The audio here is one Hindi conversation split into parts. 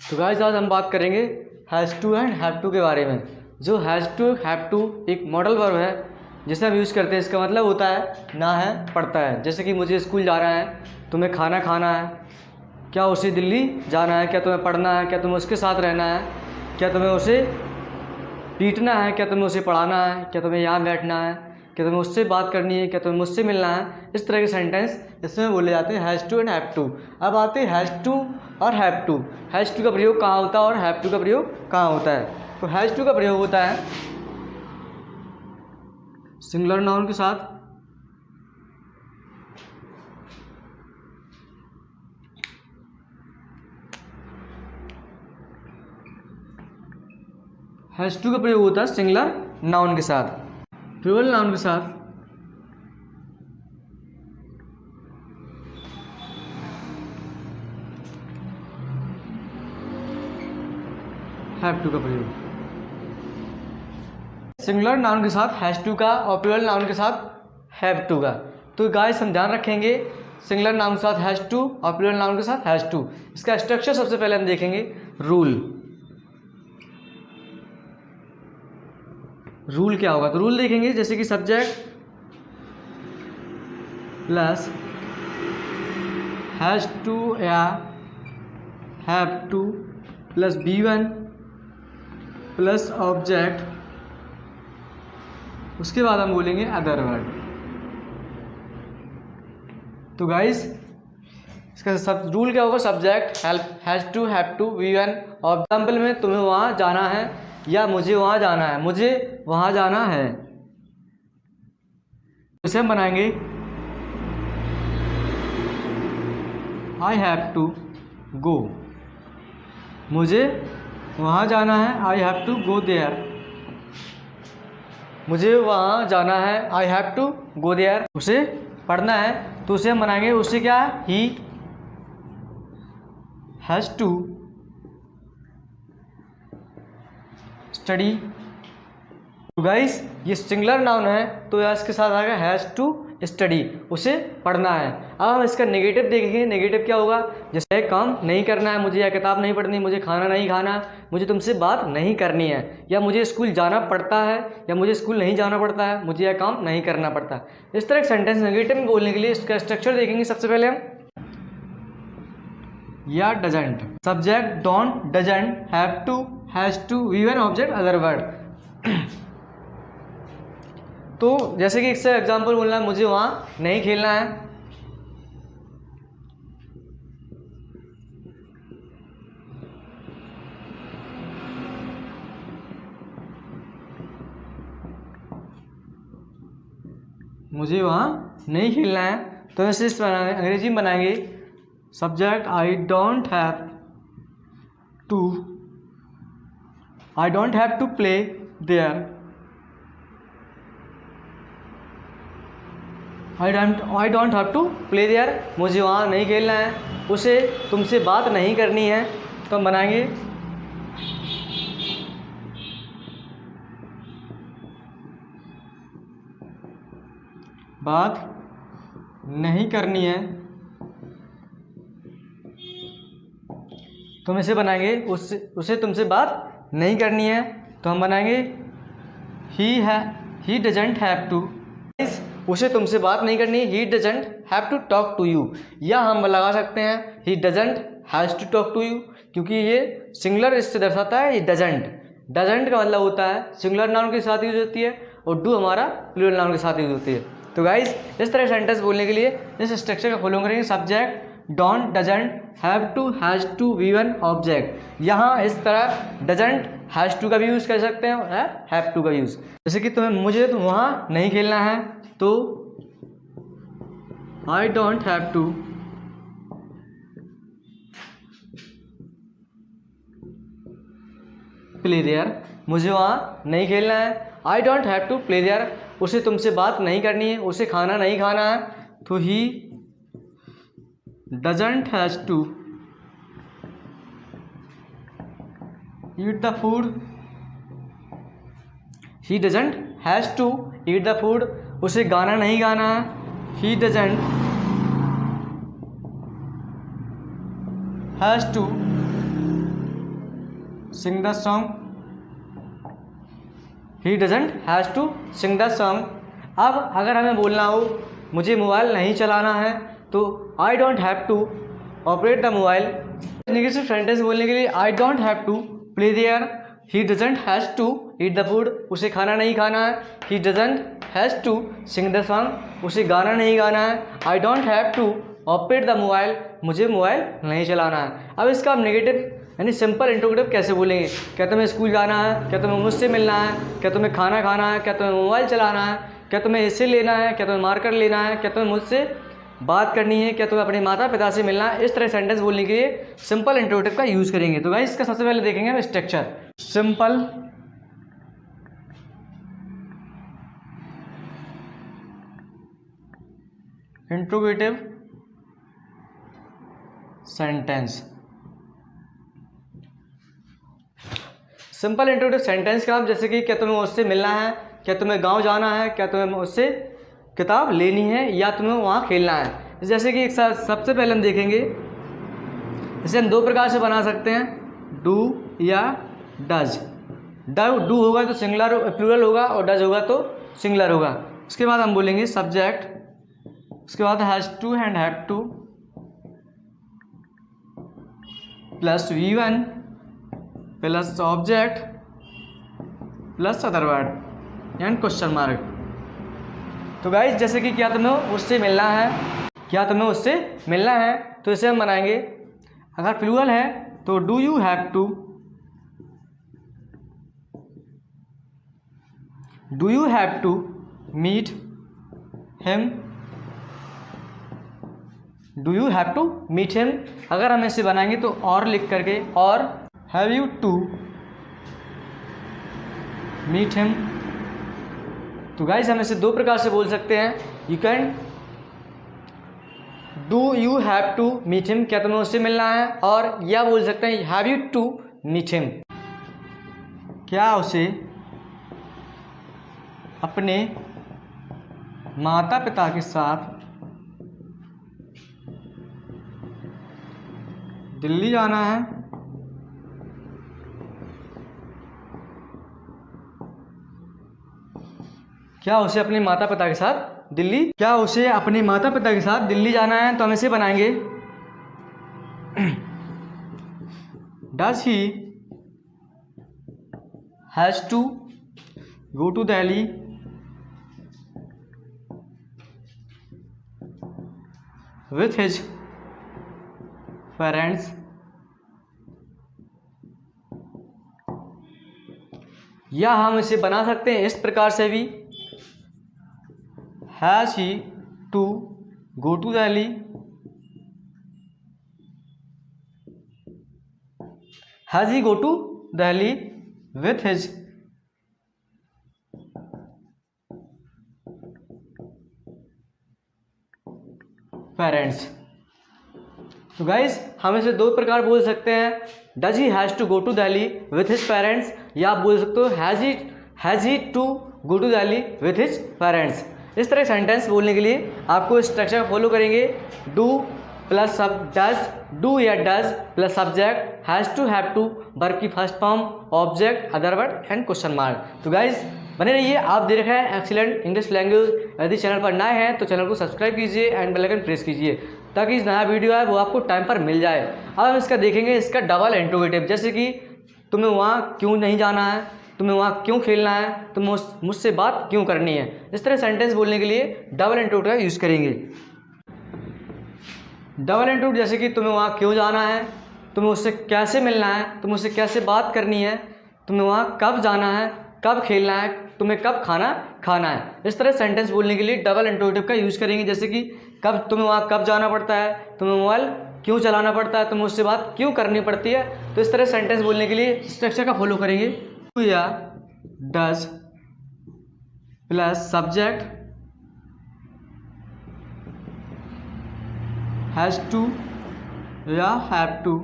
तो गाइस आज हम बात करेंगे has to and have to के बारे में। जो हैज़ टू हैव टू एक मॉडल वर्ब है जिसे हम यूज़ करते हैं। इसका मतलब होता है ना है पढ़ता है। जैसे कि मुझे स्कूल जाना है, तुम्हें खाना खाना है, क्या उसे दिल्ली जाना है, क्या तुम्हें पढ़ना है, क्या तुम्हें उसके साथ रहना है, क्या तुम्हें उसे पीटना है, क्या तुम्हें उसे पढ़ाना है, क्या तुम्हें यहाँ बैठना है, क्या तुम्हें उससे बात करनी है, क्या तुम्हें मुझसे मिलना है। इस तरह के सेंटेंस इसमें बोले जाते हैं has to and have to. अब आते हैं हैज़ टू और हैव टू। हैज़ टू का प्रयोग कहाँ होता है और हैव टू का प्रयोग कहाँ होता है। तो हैज़ टू का प्रयोग होता है सिंगुलर नाउन के साथ, हैज़ टू का प्रयोग होता है सिंगुलर नाउन के साथ। प्लूरल नाउन के साथ हैव टू का प्रयोग। सिंगुलर नाउन के साथ हैज़ टू का और प्लूरल नाउन के साथ हैव टू का। तो गाइस हम ध्यान रखेंगे सिंगुलर नाउन के साथ हैज़ टू और प्लूरल नाउन के साथ हैज़ टू। इसका स्ट्रक्चर सबसे पहले हम देखेंगे रूल। रूल क्या होगा, तो रूल देखेंगे जैसे कि सब्जेक्ट प्लस हैज़ टू या have to plus B1 plus object, उसके बाद हम बोलेंगे अदर वर्ड। तो गाइस इसका सब रूल क्या होगा, subject has to have to B1। और एग्जाम्पल में तुम्हें वहाँ जाना है या मुझे वहाँ जाना है, मुझे वहाँ जाना है, इसे हम बनाएंगे आई हैव टू गो। मुझे वहाँ जाना है, I have to go there. मुझे वहाँ जाना है, I have to go there. उसे पढ़ना है तो उसे हम बनाएंगे, उससे क्या है, ही हैज़ टू स्टडी। तो गाइस ये सिंगुलर नाउन है तो इसके साथ आएगा हैज़ टू स्टडी, उसे पढ़ना है। अब हम इसका नेगेटिव देखेंगे। नेगेटिव क्या होगा, जैसे काम नहीं करना है मुझे, या किताब नहीं पढ़नी, मुझे खाना नहीं खाना, मुझे तुमसे बात नहीं करनी है, या मुझे स्कूल जाना पड़ता है या मुझे स्कूल नहीं जाना पड़ता है, मुझे यह काम नहीं करना पड़ता। इस तरह सेंटेंस नेगेटिव में बोलने के लिए इसका स्ट्रक्चर देखेंगे। सबसे पहले हम या doesn't, subject don't, doesn't, have to, has to, V1 object other word. तो जैसे कि इससे एग्जांपल बोलना है, मुझे वहाँ नहीं खेलना है, मुझे वहाँ नहीं खेलना है। तो ऐसे अंग्रेजी में बनाएंगे subject I don't have to play there. I don't have to play there, मुझे वहाँ नहीं खेलना है, उसे तुमसे बात नहीं करनी है। तो हम बनाएंगे बात नहीं करनी है, तुम इसे बनाएंगे उसे तुमसे बात नहीं करनी है। तो हम बनाएंगे ही डजंट हैव टू, उसे तुमसे बात नहीं करनी है, he doesn't have to talk to you. या हम लगा सकते हैं he doesn't has to talk to you, क्योंकि ये सिंगुलर इससे दर्शाता है। ये डजंट, डजंट का मतलब होता है सिंगुलर नाउन के साथ यूज होती है और डू हमारा प्लूरल नाउन के साथ यूज होती है। तो गाइस इस तरह सेंटेंस बोलने के लिए इस स्ट्रक्चर का फॉलो करेंगे, subject don't, doesn't, have to, has to, V1 object. यहाँ इस तरह डजंट हैज़ टू का भी यूज़ कर सकते हैं, हैव टू का यूज़। जैसे कि मुझे वहाँ नहीं खेलना है तो I don't have to play there. मुझे वहाँ नहीं खेलना है, I don't have to play there. उसे तुमसे बात नहीं करनी है, उसे खाना नहीं खाना है, तो he doesn't has to eat the food. He doesn't has to eat the food, उसे गाना नहीं गाना है, he doesn't has to sing the song, he doesn't has to sing the song. अब अगर हमें बोलना हो मुझे मोबाइल नहीं चलाना है तो I don't have to operate the mobile. Negative sentence बोलने के लिए I don't have to play there, he doesn't has to eat the food, उसे खाना नहीं खाना है। He doesn't has to sing the song, उसे गाना नहीं गाना है। I don't have to operate the mobile, मुझे मोबाइल नहीं चलाना है। अब इसका आप नेगेटिव यानी सिंपल इंट्रोगेटिव कैसे बोलेंगे? क्या तुम्हें स्कूल जाना है? क्या तुम्हें मुझसे मिलना है? क्या तुम्हें खाना खाना है? क्या तुम्हें मोबाइल चलाना है? क्या तुम्हें इसे लेना है? क्या तुम्हें मार्कर लेना है? क्या तुम्हें मुझसे बात करनी है? क्या तुम्हें अपने माता पिता से मिलना है? इस तरह सेंटेंस बोलने के लिए सिंपल इंट्रोगेटिव का यूज़ करेंगे। तो गाइस इसका सबसे पहले देखेंगे हम structure. Simple interrogative sentence. Simple interrogative sentence का आप जैसे कि क्या तुम्हें मुझसे मिलना है? क्या तुम्हें गांव जाना है? क्या तुम्हें मुझसे किताब लेनी है या तुम्हें वहाँ खेलना है? जैसे कि एक सबसे पहले हम देखेंगे, इसे हम दो प्रकार से बना सकते हैं, डू या डज। डू होगा तो सिंगुलर प्लूरल होगा और डज होगा तो सिंगुलर होगा। उसके बाद हम बोलेंगे सब्जेक्ट, उसके बाद has to and have to plus V1 plus object plus other word and question mark. तो गाइस जैसे कि क्या तुम्हें उससे मिलना है, क्या तुम्हें उससे मिलना है, तो इसे हम बनाएंगे। अगर प्लूरल है तो do you have to, do you have to meet him, do you have to meet him. अगर हम इसे बनाएंगे तो और लिख करके, और have you to meet him. तो गाइस हम इसे दो प्रकार से बोल सकते हैं। You can do you have to meet him, क्या तुम्हें उससे मिलना है, और या बोल सकते हैं have you to meet him, क्या उसे अपने माता पिता के साथ दिल्ली जाना है। क्या उसे अपने माता पिता के साथ दिल्ली, क्या उसे अपने माता पिता के साथ दिल्ली जाना है, तो हम इसे बनाएंगे does he has to go to Delhi with his parents, या हम इसे बना सकते हैं इस प्रकार से भी, has he to go to Delhi has he go to Delhi with his parents. तो गाइज हम इसे दो प्रकार बोल सकते हैं, does he has to go to Delhi with his parents, या आप बोल सकते हो has he to go to Delhi with his parents. इस तरह सेंटेंस बोलने के लिए आपको स्ट्रक्चर फॉलो करेंगे। डू प्लस सब डज, डू या does plus subject, has to have to verb की first form, object other word and question mark. तो गाइज बने रहिए, आप देख रहे हैं एक्सीलेंट इंग्लिश लैंग्वेज। यदि चैनल पर नए हैं तो चैनल को सब्सक्राइब कीजिए एंड बेल आइकन प्रेस कीजिए ताकि नया वीडियो है वो आपको टाइम पर मिल जाए। अब हम इसका देखेंगे इसका डबल इंट्रोगेटिव, जैसे कि तुम्हें वहाँ क्यों नहीं जाना है, तुम्हें वहाँ क्यों खेलना है, तुम्हें मुझसे बात क्यों करनी है। इस तरह सेंटेंस बोलने के लिए डबल इंट्रोगेटिव का यूज़ करेंगे। डबल इंट्रोगेटिव जैसे कि तुम्हें वहाँ क्यों जाना है, तुम्हें उससे कैसे मिलना है, तुम्हें उससे कैसे बात करनी है, तुम्हें वहाँ कब जाना है, कब खेलना है, तुम्हें कब खाना खाना है। इस तरह सेंटेंस बोलने के लिए डबल इंट्रोगेटिव का यूज़ करेंगे। जैसे कि कब तुम्हें वहाँ कब जाना पड़ता है, तुम्हें मोबाइल क्यों चलाना पड़ता है, तुम्हें उससे बात क्यों करनी पड़ती है। तो इस तरह सेंटेंस बोलने के लिए स्ट्रक्चर का फॉलो करेंगे। डू या does plus subject has to या have to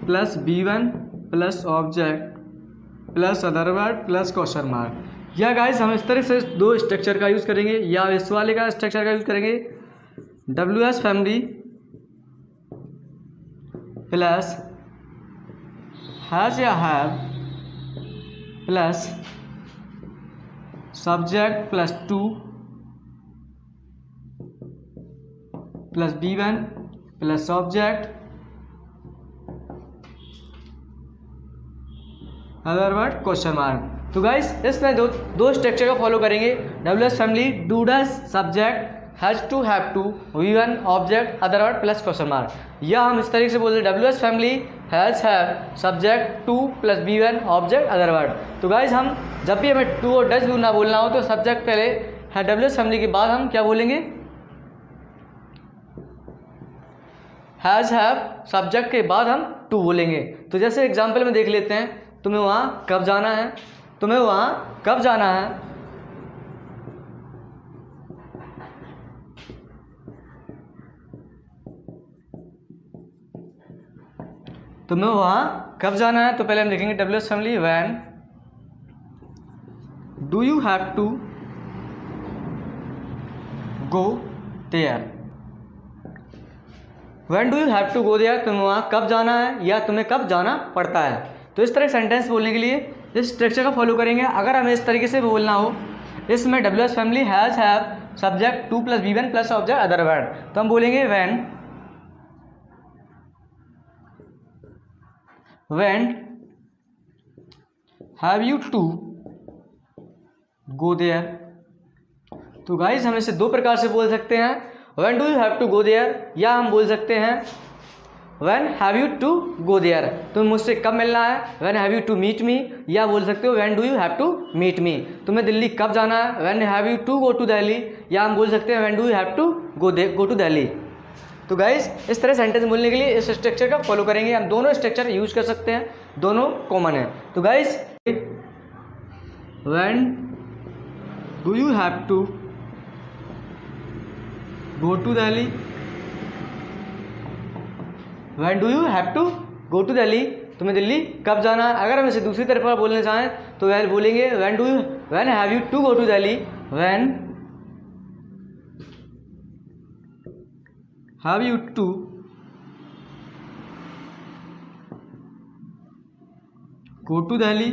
plus B1 plus object plus other word plus question mark. या गाइस हम इस तरह से दो स्ट्रक्चर का यूज़ करेंगे, या इस वाले का स्ट्रक्चर का यूज़ करेंगे WS फैमिली प्लस हैज़ या have plus subject plus to plus B1 plus object other word question mark. तो गाइस इसमें दो स्ट्रक्चर का फॉलो करेंगे। WH family do does subject has to have to V1 object other word plus question mark, या हम इस तरीके से बोलते हैं WH family has have subject to plus B1 object other word. तो गाइस हम जब भी हमें टू और डज ना बोलना हो तो सब्जेक्ट पहले है WH फैमिली के बाद हम क्या बोलेंगे, हैज हैव सब्जेक्ट के बाद हम टू बोलेंगे। तो जैसे एग्जाम्पल में देख लेते हैं, तुम्हें वहाँ कब जाना है, तुम्हें वहाँ कब जाना है, तुम्हें वहाँ कब जाना है। तो पहले हम लिखेंगे WH family when do you have to go there, when do you have to go there, तुम्हें वहाँ कब जाना है या तुम्हें कब जाना पड़ता है। तो इस तरह सेंटेंस बोलने के लिए इस स्ट्रक्चर का फॉलो करेंगे। अगर हमें इस तरीके से बोलना हो, इसमें WH family has have subject to plus B1 plus object other word, तो हम बोलेंगे when have you to go there. तो गाइस हम इसे दो प्रकार से बोल सकते हैं, when do you have to go there, या हम बोल सकते हैं when have you to go there, तुम्हें मुझसे कब मिलना है, when have you to meet me, या बोल सकते हो when do you have to meet me, तुम्हें दिल्ली कब जाना है, when have you to go to Delhi, या हम बोल सकते हैं when do you have to go to Delhi. तो गाइस इस तरह सेंटेंस बोलने के लिए इस स्ट्रक्चर का फॉलो करेंगे। हम दोनों स्ट्रक्चर यूज कर सकते हैं, दोनों कॉमन है। तो guys when do you have to go to Delhi, when do you have to go to Delhi, तुम्हें दिल्ली कब जाना है। अगर हम इसे दूसरी तरफ पर बोलना चाहें तो वह बोलेंगे when have you to go to Delhi, when have you to go to Delhi.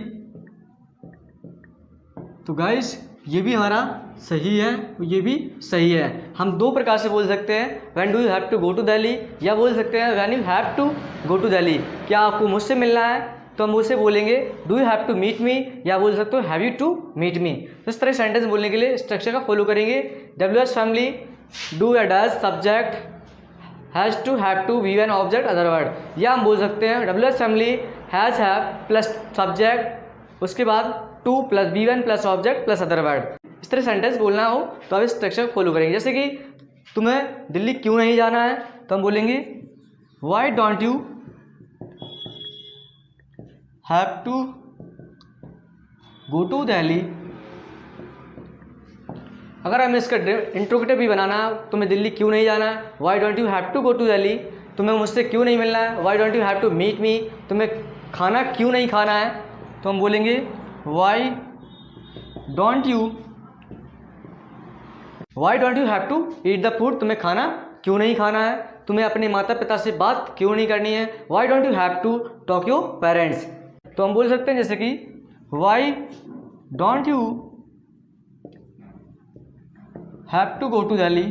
तो गाइस ये भी हमारा सही है, ये भी सही है। हम दो प्रकार से बोल सकते हैं, when do you have to go to Delhi, या बोल सकते हैं when you have to go to Delhi, क्या आपको मुझसे मिलना है, तो हम उससे बोलेंगे do you have to meet me, या बोल सकते हो have you to meet me. इस तरह सेंटेंस बोलने के लिए स्ट्रक्चर का फॉलो करेंगे। WH फैमिली डू या does subject has to have to V1 object other word, या हम बोल सकते हैं WH family has have plus subject उसके बाद to plus B1 plus object plus other word. इस तरह सेंटेंस बोलना हो तो आप इस स्ट्रक्चर फॉलो करेंगे। जैसे कि तुम्हें दिल्ली क्यों नहीं जाना है, तो हम बोलेंगे why don't you have to go to Delhi. अगर हमें इसका इंट्रोगेटिव भी बनाना है, तुम्हें दिल्ली क्यों नहीं जाना है, why don't you have to go to Delhi, तुम्हें मुझसे क्यों नहीं मिलना है, why don't you have to meet me, तुम्हें खाना क्यों नहीं खाना है, तो हम बोलेंगे why don't you have to eat the food, तुम्हें खाना क्यों नहीं खाना है, तुम्हें अपने माता पिता से बात क्यों नहीं करनी है, why don't you have to talk your parents. तो हम बोल सकते हैं जैसे कि why don't you have to go to Delhi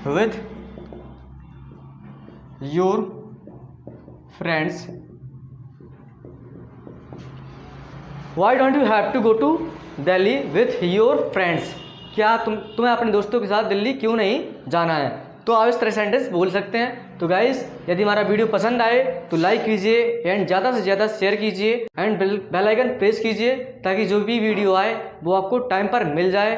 with your friends, why don't you have to go to Delhi with your friends, क्या तुम्हें अपने दोस्तों के साथ दिल्ली क्यों नहीं जाना है। तो आप इस तरह सेंटेंस बोल सकते हैं। तो गाइस यदि हमारा वीडियो पसंद आए तो लाइक कीजिए एंड ज़्यादा से ज़्यादा शेयर कीजिए एंड बेल आइकन प्रेस कीजिए ताकि जो भी वीडियो आए वो आपको टाइम पर मिल जाए।